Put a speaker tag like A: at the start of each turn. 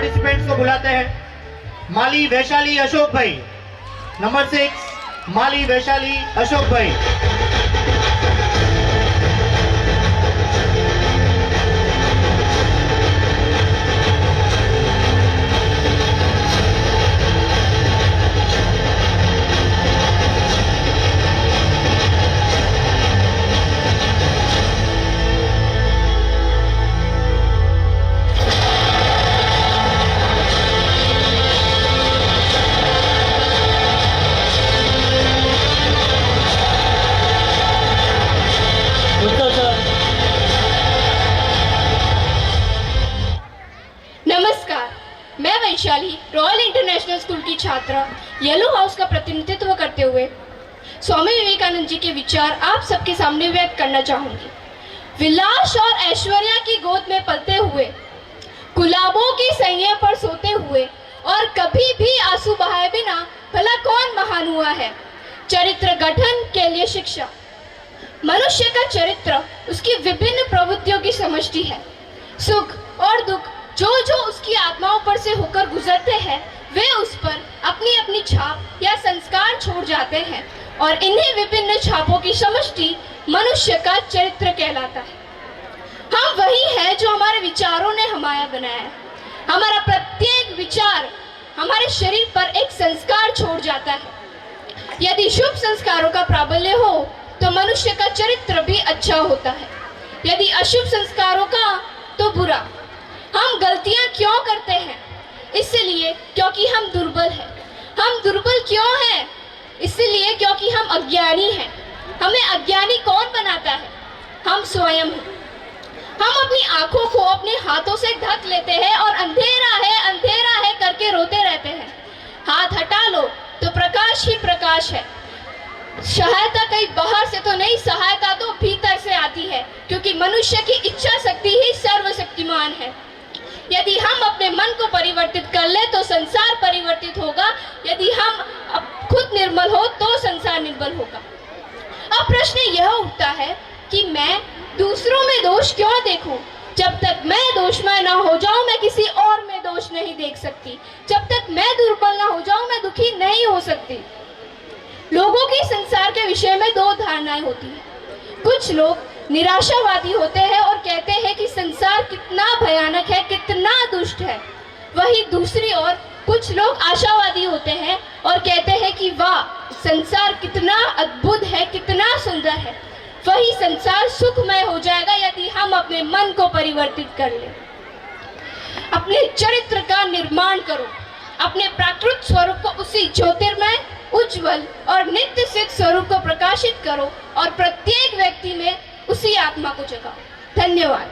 A: Participants को बुलाते हैं। माली वैशाली अशोक भाई, नंबर 6 माली वैशाली अशोक भाई।
B: नमस्कार, मैं वैशाली रॉयल इंटरनेशनल स्कूल की छात्रा येलो हाउस का प्रतिनिधित्व करते हुए स्वामी विवेकानंद जी के विचार आप सबके सामने व्यक्त करना चाहूंगी। विलास और ऐश्वर्या की गोद में पलते हुए, गुलाबों की सैया पर सोते हुए और कभी भी आंसू बहाए बिना भला कौन महान हुआ है। चरित्र गठन के लिए शिक्षा। मनुष्य का चरित्र उसकी विभिन्न प्रवृत्तियों की समष्टि है। सुख और दुख जो जो उसकी आत्माओं पर से होकर गुजरते हैं, वे उस पर अपनी अपनी छाप या संस्कार छोड़ जाते हैं और इन्हीं विभिन्न छापों की समष्टि मनुष्य का चरित्र कहलाता है। हम वही है जो हमारे विचारों ने हमारा बनाया है। हमारा प्रत्येक विचार हमारे शरीर पर एक संस्कार छोड़ जाता है। यदि शुभ संस्कारों का प्राबल्य हो तो मनुष्य का चरित्र भी अच्छा होता है, यदि अशुभ संस्कारों का तो बुरा। हम गलतियां क्यों करते हैं? इसलिए क्योंकि हम दुर्बल हैं। हम दुर्बल क्यों हैं? इसलिए क्योंकि हम अज्ञानी हैं। हमें अज्ञानी कौन बनाता है? हम स्वयं हैं। हम अपनी आंखों को अपने हाथों से ढक लेते हैं और अंधेरा है करके रोते रहते हैं। हाथ हटा लो तो प्रकाश ही प्रकाश है। सहायता कहीं बाहर से तो नहीं, सहायता तो भीतर से आती है, क्योंकि मनुष्य की इच्छा शक्ति ही सर्वशक्तिमान है। यदि हम अपने मन को परिवर्तित कर ले तो संसार परिवर्तित होगा। यदि हम खुद निर्मल हो तो संसार निर्मल होगा। अब प्रश्न यह उठता है कि मैं दूसरों में दोष क्यों देखूं? जब तक मैं दोषमय ना हो जाऊं, मैं किसी और में दोष नहीं देख सकती। जब तक मैं दुर्बल ना हो जाऊं, मैं दुखी नहीं हो सकती। लोगों की संसार के विषय में दो धारणाएं होती हैं। कुछ लोग निराशावादी होते हैं और कहते हैं कि संसार कितना भयानक है, कितना दुष्ट है। वहीं दूसरी ओर कुछ लोग आशावादी होते हैं और कहते हैं कि वाह, संसार कितना अद्भुत है, कितना सुंदर है। वही संसार सुखमय हो जाएगा यदि हम अपने मन को परिवर्तित कर लें। अपने चरित्र का निर्माण करो। अपने प्राकृत स्वरूप को उसी ज्योतिर्मय, उज्जवल और नित्य सिद्ध स्वरूप को प्रकाशित करो और प्रत्येक व्यक्ति में उसी आत्मा को जगाओ। धन्यवाद।